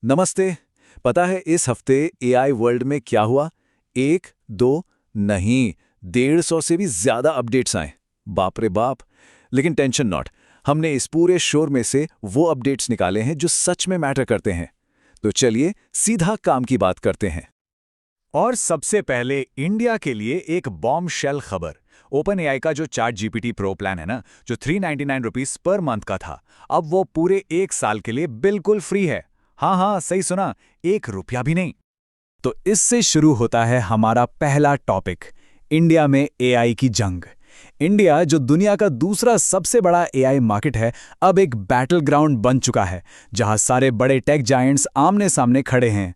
नमस्ते। पता है इस हफ्ते एआई वर्ल्ड में क्या हुआ? एक, दो, नहीं, 150 से भी ज्यादा अपडेट्स आए। बाप रे बाप। लेकिन टेंशन नॉट, हमने इस पूरे शोर में से वो अपडेट्स निकाले हैं जो सच में मैटर करते हैं। तो चलिए सीधा काम की बात करते हैं। और सबसे पहले इंडिया के लिए एक बॉम्ब शेल खबर। ओपन एआई का जो चैट जीपीटी प्रो प्लान है ना, जो 399 रुपीज पर मंथ का था, अब वो पूरे 1 साल के लिए बिल्कुल फ्री है। हाँ हाँ, सही सुना, 1 रुपया भी नहीं। तो इससे शुरू होता है हमारा पहला टॉपिक, इंडिया में एआई की जंग। इंडिया, जो दुनिया का दूसरा सबसे बड़ा एआई मार्केट है, अब एक बैटल ग्राउंड बन चुका है, जहां सारे बड़े टेक जायंट्स आमने सामने खड़े हैं।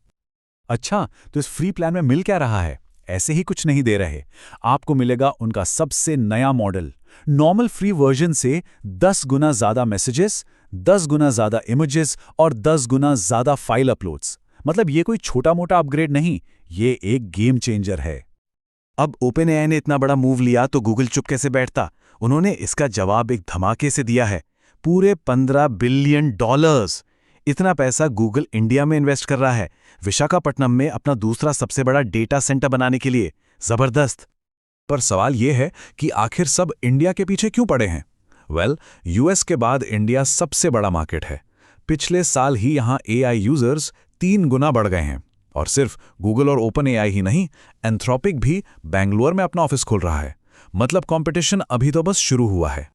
अच्छा, तो इस फ्री प्लान में मिल क्या रहा है? ऐसे ही कुछ नहीं दे रहे। आपको मिलेगा उनका सबसे नया मॉडल। नॉर्मल फ्री वर्जन से 10 गुना ज्यादा मैसेजेस, 10 गुना ज्यादा इमेजेस और 10 गुना ज्यादा फाइल अपलोड्स। मतलब ये कोई छोटा मोटा अपग्रेड नहीं, ये एक गेम चेंजर है। अब ओपनएआई ने इतना बड़ा मूव लिया तो गूगल चुप कैसे बैठता? उन्होंने इसका जवाब एक धमाके से दिया है। पूरे $15 बिलियन। इतना पैसा गूगल इंडिया में इन्वेस्ट कर रहा है, विशाखापट्टनम में अपना दूसरा सबसे बड़ा डेटा सेंटर बनाने के लिए। जबरदस्त। पर सवाल यह है कि आखिर सब इंडिया के पीछे क्यों पड़े हैं? यूएस के बाद इंडिया सबसे बड़ा मार्केट है। पिछले साल ही यहां एआई यूजर्स 3 गुना बढ़ गए हैं। और सिर्फ गूगल और ओपन एआई ही नहीं, एंथ्रोपिक भी बेंगलुरु में अपना ऑफिस खोल रहा है। मतलब कंपटीशन अभी तो बस शुरू हुआ है।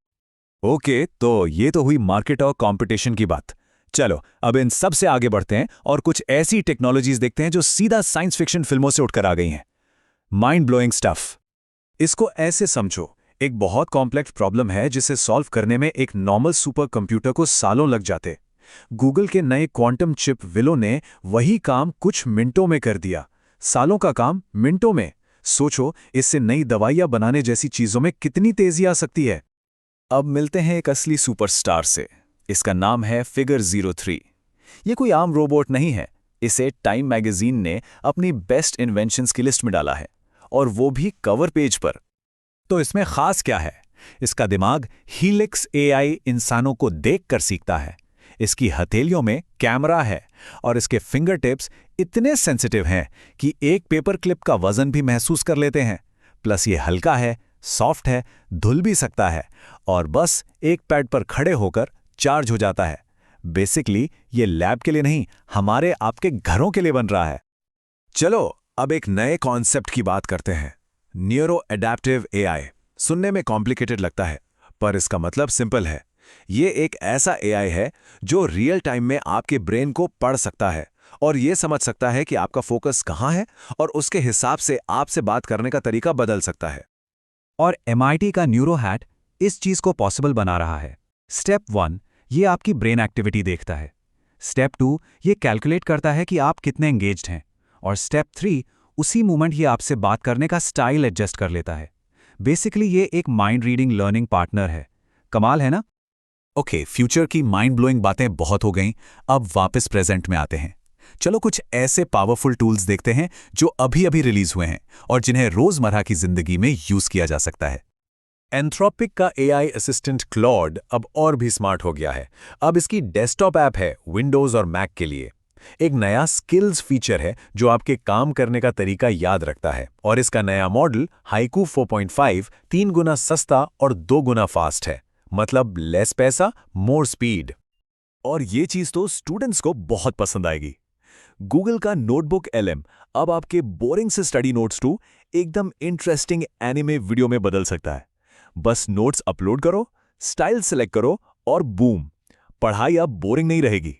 ओके, तो ये तो हुई मार्केट और कंपटीशन की बात। चलो अब इन सब से आगे बढ़ते हैं और कुछ ऐसी टेक्नोलॉजीज देखते हैं जो सीधा साइंस फिक्शन फिल्मों से उठकर आ गई हैं। Mind blowing stuff. इसको ऐसे समझो, एक बहुत कॉम्प्लेक्स प्रॉब्लम है जिसे सॉल्व करने में एक नॉर्मल सुपर कंप्यूटर को सालों लग जाते। गूगल के नए क्वांटम चिप विलो ने वही काम कुछ मिनटों में कर दिया। सालों का काम मिनटों में। सोचो, इससे नई दवाइयां बनाने जैसी चीजों में कितनी तेजी आ सकती है। अब मिलते हैं एक असली सुपरस्टार से। इसका नाम है फिगर 03। ये कोई आम रोबोट नहीं है। इसे टाइम मैगजीन ने अपनी बेस्ट इन्वेंशंस की लिस्ट में डाला है, और वो भी कवर पेज पर। तो इसमें खास क्या है? इसका दिमाग हीलिक्स एआई इंसानों को देखकर सीखता है। इसकी हथेलियों में कैमरा है और इसके फिंगर टिप्स इतने सेंसिटिव हैं कि एक पेपर क्लिप का वजन भी महसूस कर लेते हैं। प्लस ये हल्का है, सॉफ्ट है, धुल भी सकता है, और बस एक पैड पर खड़े होकर चार्ज हो जाता है। बेसिकली ये लैब के लिए नहीं, हमारे आपके घरों के लिए बन रहा है। चलो अब एक नए कॉन्सेप्ट की बात करते हैं, न्यूरो एडेप्टिव एआई। सुनने में कॉम्प्लिकेटेड लगता है, पर इसका मतलब सिंपल है। ये एक ऐसा एआई है जो रियल टाइम में आपके ब्रेन को पढ़ सकता है और ये समझ सकता है कि आपका फोकस कहाँ है, और उसके हिसाब से आपसे बात करने का तरीका बदल सकता है। और MIT का न्यूरोहैट इस चीज को पॉसिबल बना रहा है। स्टेप 1, ये आपकी ब्रेन एक्टिविटी देखता है। स्टेप 2, ये कैलकुलेट करता है कि आप कितने एंगेज्ड हैं। और स्टेप 3, उसी मोमेंट ये आपसे बात करने का स्टाइल एडजस्ट कर लेता है। बेसिकली ये एक माइंड रीडिंग लर्निंग पार्टनर है। कमाल है ना? ओके, फ्यूचर की माइंड ब्लोइंग बातें बहुत हो गईं, अब वापस प्रेजेंट में आते हैं। चलो कुछ ऐसे पावरफुल टूल्स देखते हैं जो अभी अभी रिलीज हुए हैं और जिन्हें रोजमर्रा की जिंदगी में यूज किया जा सकता है। एंथ्रोपिक का एआई असिस्टेंट क्लॉड अब और भी स्मार्ट हो गया है। अब इसकी डेस्कटॉप ऐप है विंडोज और मैक के लिए। एक नया स्किल्स फीचर है जो आपके काम करने का तरीका याद रखता है, और इसका नया मॉडल हाइकू 4.5 3 गुना सस्ता और 2 गुना फास्ट है। मतलब लेस पैसा, मोर स्पीड। और ये चीज तो स्टूडेंट्स को बहुत पसंद आएगी। गूगल का नोटबुक LM अब आपके बोरिंग से स्टडी नोट्स टू एकदम इंटरेस्टिंग एनिमे वीडियो में बदल सकता है। बस नोट्स अपलोड करो, स्टाइल सेलेक्ट करो, और बूम, पढ़ाई अब बोरिंग नहीं रहेगी।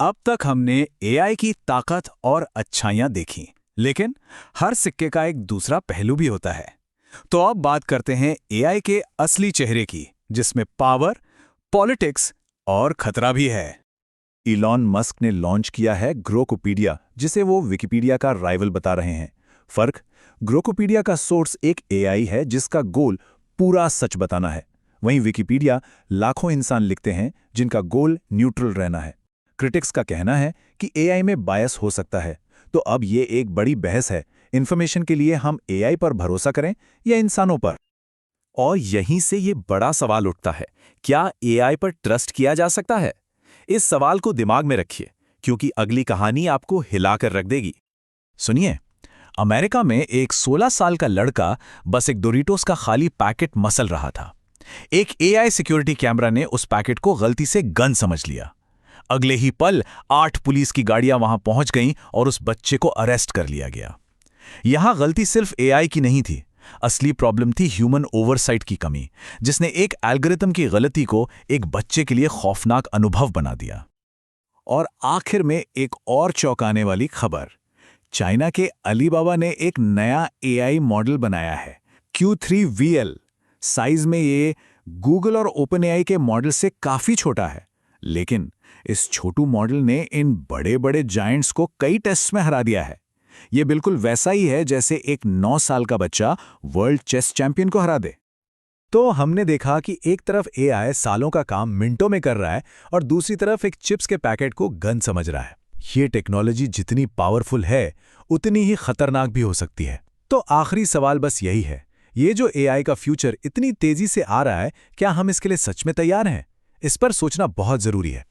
अब तक हमने एआई की ताकत और अच्छाइयां देखी, लेकिन हर सिक्के का एक दूसरा पहलू भी होता है। तो अब बात करते हैं एआई के असली चेहरे की, जिसमें पावर, पॉलिटिक्स और खतरा भी है। इलॉन मस्क ने लॉन्च किया है ग्रोकोपीडिया, जिसे वो विकिपीडिया का राइवल बता रहे हैं। फर्क, ग्रोकोपीडिया का सोर्स एक एआई है जिसका गोल पूरा सच बताना है। वहीं विकिपीडिया लाखों इंसान लिखते हैं जिनका गोल न्यूट्रल रहना है। क्रिटिक्स का कहना है कि एआई में बायस हो सकता है। तो अब ये एक बड़ी बहस है, इन्फॉर्मेशन के लिए हम एआई पर भरोसा करें या इंसानों पर। और यहीं से ये बड़ा सवाल उठता है, क्या एआई पर ट्रस्ट किया जा सकता है? इस सवाल को दिमाग में रखिए, क्योंकि अगली कहानी आपको हिलाकर रख देगी। सुनिए, अमेरिका में एक 16 साल का लड़का बस एक डोरिटोस का खाली पैकेट मसल रहा था। एक एआई सिक्योरिटी कैमरा ने उस पैकेट को गलती से गन समझ लिया। अगले ही पल 8 पुलिस की गाड़ियां वहां पहुंच गईं और उस बच्चे को अरेस्ट कर लिया गया। यहां गलती सिर्फ एआई की नहीं थी, असली प्रॉब्लम थी ह्यूमन ओवरसाइट की कमी, जिसने एक एल्गोरिथम की गलती को एक बच्चे के लिए खौफनाक अनुभव बना दिया। और आखिर में एक और चौंकाने वाली खबर, चाइना के अलीबाबा ने एक नया एआई मॉडल बनाया है, Q3VL। साइज में ये गूगल और ओपनएआई के मॉडल से काफी छोटा है, लेकिन इस छोटू मॉडल ने इन बड़े बड़े जायंट्स को कई टेस्ट्स में हरा दिया है। ये बिल्कुल वैसा ही है जैसे एक 9 साल का बच्चा वर्ल्ड चेस चैंपियन को हरा दे। तो हमने देखा कि एक तरफ एआई सालों का काम मिनटों में कर रहा है और दूसरी तरफ एक चिप्स के पैकेट को गन समझ रहा है। ये टेक्नोलॉजी जितनी पावरफुल है, उतनी ही खतरनाक भी हो सकती है। तो आखिरी सवाल बस यही है, ये जो एआई का फ्यूचर इतनी तेजी से आ रहा है, क्या हम इसके लिए सच में तैयार हैं? इस पर सोचना बहुत जरूरी है।